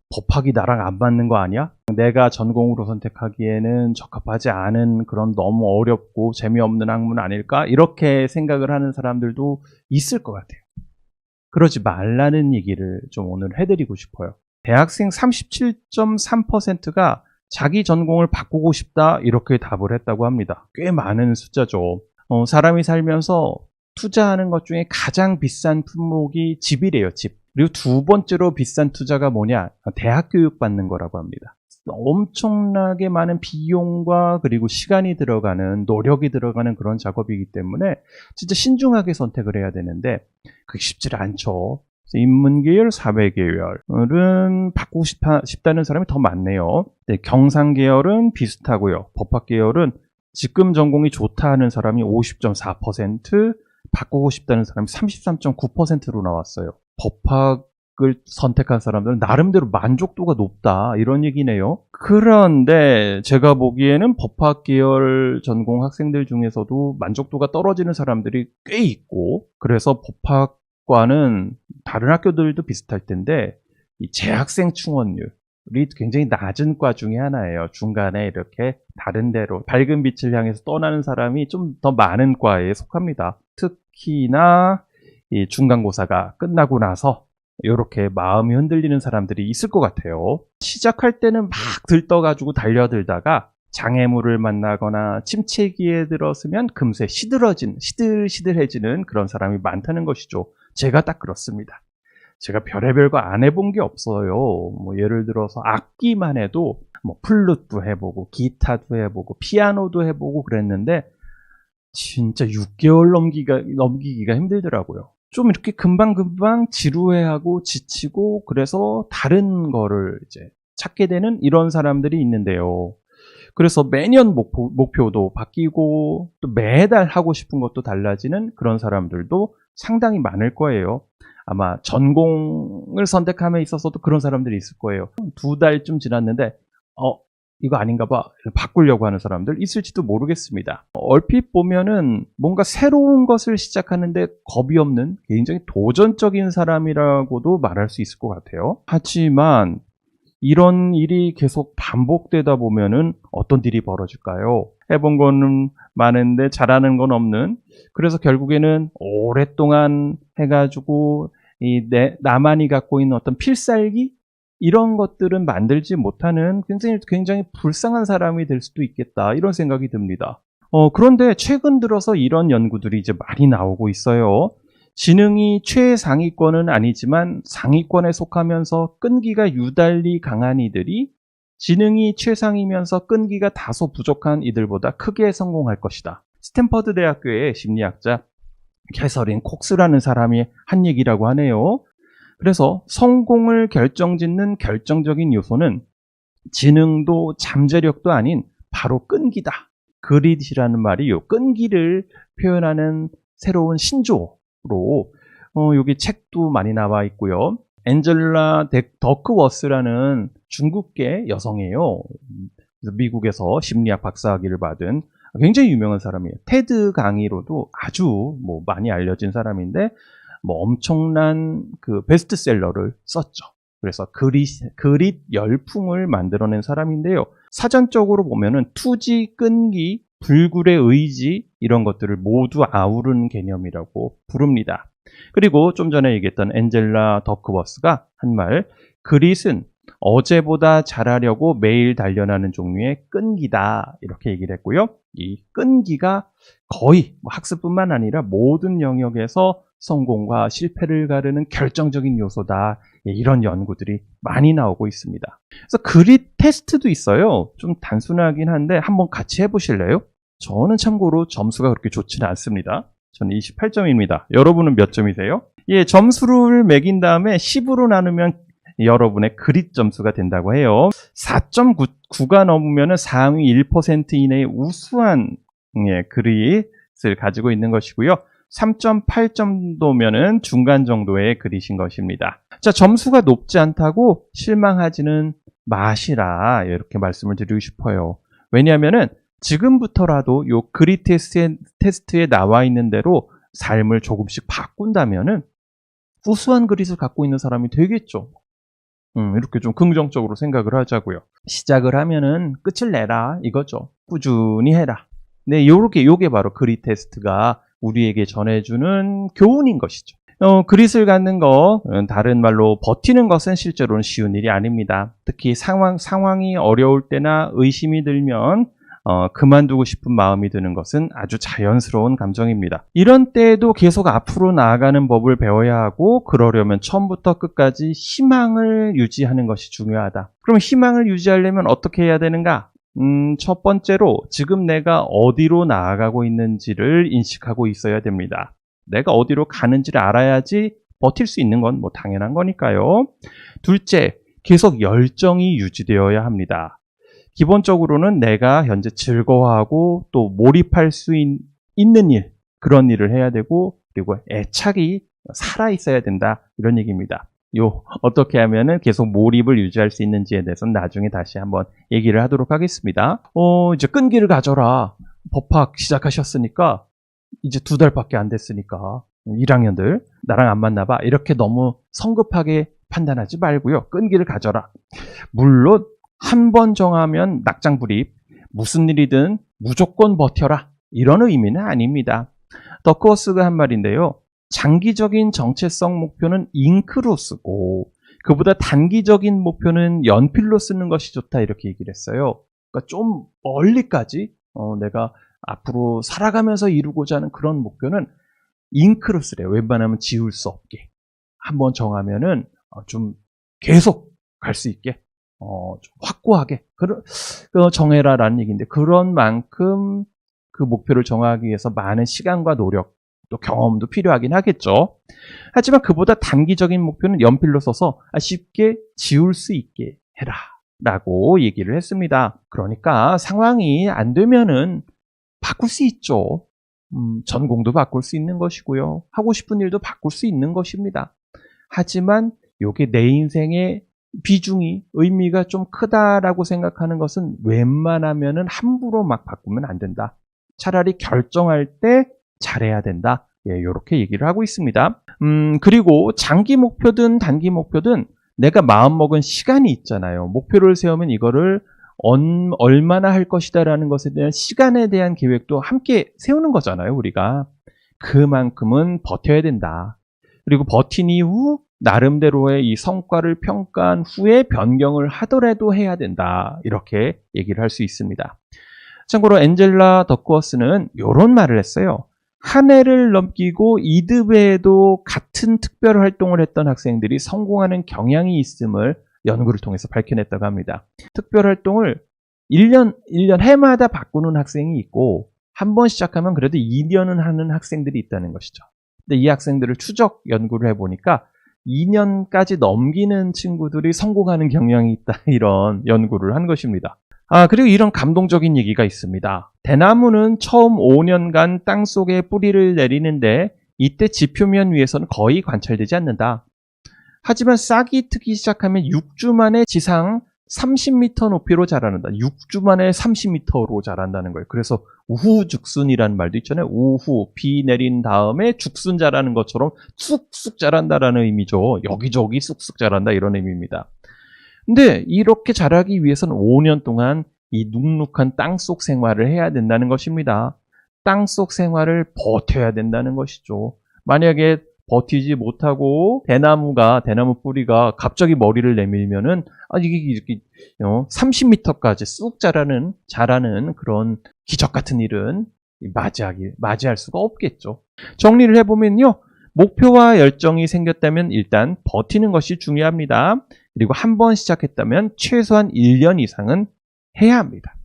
법학이 나랑 안 맞는 거 아니야? 내가 전공으로 선택하기에는 적합하지 않은 그런 너무 어렵고 재미없는 학문 아닐까? 이렇게 생각을 하는 사람들도 있을 것 같아요. 그러지 말라는 얘기를 좀 오늘 해드리고 싶어요. 대학생 37.3%가 자기 전공을 바꾸고 싶다 이렇게 답을 했다고 합니다. 꽤 많은 숫자죠. 사람이 살면서 투자하는 것 중에 가장 비싼 품목이 집이래요, 집. 그리고 두 번째로 비싼 투자가 뭐냐? 대학 교육 받는 거라고 합니다. 엄청나게 많은 비용과 그리고 시간이 들어가는, 노력이 들어가는 그런 작업이기 때문에 진짜 신중하게 선택을 해야 되는데 그게 쉽지 않죠. 인문계열, 사회계열은 바꾸고 싶다는 사람이 더 많네요. 네, 경상계열은 비슷하고요. 법학계열은 직금 전공이 좋다 하는 사람이 50.4%, 바꾸고 싶다는 사람이 33.9%로 나왔어요. 법학을 선택한 사람들은 나름대로 만족도가 높다 이런 얘기네요. 그런데 제가 보기에는 법학 계열 전공 학생들 중에서도 만족도가 떨어지는 사람들이 꽤 있고, 그래서 법학과는 다른 학교들도 비슷할 텐데 이 재학생 충원율이 굉장히 낮은 과 중에 하나예요. 중간에 이렇게 다른 데로 밝은 빛을 향해서 떠나는 사람이 좀 더 많은 과에 속합니다. 특히나 이 중간고사가 끝나고 나서 이렇게 마음이 흔들리는 사람들이 있을 것 같아요. 시작할 때는 막 들떠가지고 달려들다가 장애물을 만나거나 침체기에 들었으면 금세 시들시들해지는 그런 사람이 많다는 것이죠. 제가 딱 그렇습니다. 제가 별의별 거 안 해본 게 없어요. 뭐 예를 들어서 악기만 해도 뭐 플룻도 해보고 기타도 해보고 피아노도 해보고 그랬는데 진짜 6개월 넘기기가 힘들더라고요. 좀 이렇게 금방금방 지루해하고 지치고 그래서 다른 거를 이제 찾게 되는 이런 사람들이 있는데요. 그래서 매년 목표도 바뀌고 또 매달 하고 싶은 것도 달라지는 그런 사람들도 상당히 많을 거예요. 아마 전공을 선택함에 있어서도 그런 사람들이 있을 거예요. 2달쯤 지났는데 이거 아닌가 봐 바꾸려고 하는 사람들 있을지도 모르겠습니다. 얼핏 보면은 뭔가 새로운 것을 시작하는데 겁이 없는 굉장히 도전적인 사람이라고도 말할 수 있을 것 같아요. 하지만 이런 일이 계속 반복되다 보면은 어떤 일이 벌어질까요? 해본 거는 많은데 잘하는 건 없는, 그래서 결국에는 오랫동안 해가지고 나만이 갖고 있는 어떤 필살기 이런 것들은 만들지 못하는 굉장히 불쌍한 사람이 될 수도 있겠다 이런 생각이 듭니다. 그런데 최근 들어서 이런 연구들이 이제 많이 나오고 있어요. 지능이 최상위권은 아니지만 상위권에 속하면서 끈기가 유달리 강한 이들이 지능이 최상이면서 끈기가 다소 부족한 이들보다 크게 성공할 것이다. 스탠퍼드 대학교의 심리학자 캐서린 콕스라는 사람이 한 얘기라고 하네요. 그래서 성공을 결정짓는 결정적인 요소는 지능도 잠재력도 아닌 바로 끈기다. 그릿이라는 말이 요 끈기를 표현하는 새로운 신조어로 여기 책도 많이 나와 있고요. 앤젤라 더크워스라는 중국계 여성이에요. 미국에서 심리학 박사학위를 받은 굉장히 유명한 사람이에요. 테드 강의로도 아주 많이 알려진 사람인데 엄청난 그 베스트셀러를 썼죠. 그래서 그릿 열풍을 만들어낸 사람인데요. 사전적으로 보면은 투지, 끈기, 불굴의 의지 이런 것들을 모두 아우르는 개념이라고 부릅니다. 그리고 좀 전에 얘기했던 앤젤라 더크워스가 한 말, 그릿은 어제보다 잘하려고 매일 단련하는 종류의 끈기다 이렇게 얘기를 했고요. 이 끈기가 거의 학습뿐만 아니라 모든 영역에서 성공과 실패를 가르는 결정적인 요소다. 이런 연구들이 많이 나오고 있습니다. 그래서 그릿 테스트도 있어요. 좀 단순하긴 한데 한번 같이 해보실래요? 저는 참고로 점수가 그렇게 좋지는 않습니다. 저는 28점입니다. 여러분은 몇 점이세요? 점수를 매긴 다음에 10으로 나누면 여러분의 그릿 점수가 된다고 해요. 4.9가 넘으면 상위 1% 이내의 우수한 그릿을 가지고 있는 것이고요. 3.8 정도면은 중간 정도의 그릿인 것입니다. 자, 점수가 높지 않다고 실망하지는 마시라 이렇게 말씀을 드리고 싶어요. 왜냐하면은 지금부터라도 요 그릿 테스트에 나와 있는 대로 삶을 조금씩 바꾼다면은 우수한 그릿을 갖고 있는 사람이 되겠죠. 이렇게 좀 긍정적으로 생각을 하자고요. 시작을 하면은 끝을 내라 이거죠. 꾸준히 해라. 네, 요게 바로 그릿 테스트가 우리에게 전해주는 교훈인 것이죠. 그릿을 갖는 거, 다른 말로 버티는 것은 실제로는 쉬운 일이 아닙니다. 특히 상황이 어려울 때나 의심이 들면 그만두고 싶은 마음이 드는 것은 아주 자연스러운 감정입니다. 이런 때에도 계속 앞으로 나아가는 법을 배워야 하고, 그러려면 처음부터 끝까지 희망을 유지하는 것이 중요하다. 그럼 희망을 유지하려면 어떻게 해야 되는가? 첫 번째로 지금 내가 어디로 나아가고 있는지를 인식하고 있어야 됩니다. 내가 어디로 가는지를 알아야지 버틸 수 있는 건 뭐 당연한 거니까요. 둘째, 계속 열정이 유지되어야 합니다. 기본적으로는 내가 현재 즐거워하고 또 몰입할 수 있는 일, 그런 일을 해야 되고, 그리고 애착이 살아있어야 된다, 이런 얘기입니다. 어떻게 하면은 계속 몰입을 유지할 수 있는지에 대해서는 나중에 다시 한번 얘기를 하도록 하겠습니다. 이제 끈기를 가져라. 법학 시작하셨으니까 이제 2달밖에 안 됐으니까 1학년들 나랑 안 맞나봐, 이렇게 너무 성급하게 판단하지 말고요. 끈기를 가져라. 물론 한 번 정하면 낙장불입, 무슨 일이든 무조건 버텨라, 이런 의미는 아닙니다. 더크워스가 한 말인데요. 장기적인 정체성 목표는 잉크로 쓰고 그보다 단기적인 목표는 연필로 쓰는 것이 좋다, 이렇게 얘기를 했어요. 그러니까 좀 멀리까지 내가 앞으로 살아가면서 이루고자 하는 그런 목표는 잉크로 쓰래요. 웬만하면 지울 수 없게. 한번 정하면은 좀 계속 갈 수 있게, 좀 확고하게 정해라라는 얘기인데, 그런 만큼 그 목표를 정하기 위해서 많은 시간과 노력, 또 경험도 필요하긴 하겠죠. 하지만 그보다 단기적인 목표는 연필로 써서 쉽게 지울 수 있게 해라 라고 얘기를 했습니다. 그러니까 상황이 안 되면은 바꿀 수 있죠. 전공도 바꿀 수 있는 것이고요. 하고 싶은 일도 바꿀 수 있는 것입니다. 하지만 이게 내 인생의 비중이, 의미가 좀 크다라고 생각하는 것은 웬만하면은 함부로 막 바꾸면 안 된다. 차라리 결정할 때 잘해야 된다. 이렇게 얘기를 하고 있습니다. 그리고 장기 목표든 단기 목표든 내가 마음먹은 시간이 있잖아요. 목표를 세우면 이거를 얼마나 할 것이다라는 것에 대한 시간에 대한 계획도 함께 세우는 거잖아요, 우리가. 그만큼은 버텨야 된다. 그리고 버틴 이후 나름대로의 이 성과를 평가한 후에 변경을 하더라도 해야 된다, 이렇게 얘기를 할 수 있습니다. 참고로 앤젤라 더크워스는 이런 말을 했어요. 한 해를 넘기고 이듬해에도 같은 특별 활동을 했던 학생들이 성공하는 경향이 있음을 연구를 통해서 밝혀냈다고 합니다. 특별 활동을 1년 해마다 바꾸는 학생이 있고, 한 번 시작하면 그래도 2년은 하는 학생들이 있다는 것이죠. 근데 이 학생들을 추적 연구를 해보니까 2년까지 넘기는 친구들이 성공하는 경향이 있다, 이런 연구를 한 것입니다. 그리고 이런 감동적인 얘기가 있습니다. 대나무는 처음 5년간 땅속에 뿌리를 내리는데 이때 지표면 위에서는 거의 관찰되지 않는다. 하지만 싹이 트기 시작하면 6주 만에 지상 30m 높이로 자라는다. 6주 만에 30m로 자란다는 거예요. 그래서 우후죽순이라는 말도 있잖아요. 우후, 비 내린 다음에 죽순 자라는 것처럼 쑥쑥 자란다라는 의미죠. 여기저기 쑥쑥 자란다, 이런 의미입니다. 근데 이렇게 자라기 위해서는 5년 동안 이 눅눅한 땅속 생활을 해야 된다는 것입니다. 땅속 생활을 버텨야 된다는 것이죠. 만약에 버티지 못하고 대나무 뿌리가 갑자기 머리를 내밀면은 이게 이렇게 30m까지 쑥 자라는 그런 기적 같은 일은 맞이할 수가 없겠죠. 정리를 해보면요. 목표와 열정이 생겼다면 일단 버티는 것이 중요합니다. 그리고 한 번 시작했다면 최소한 1년 이상은 해야 합니다.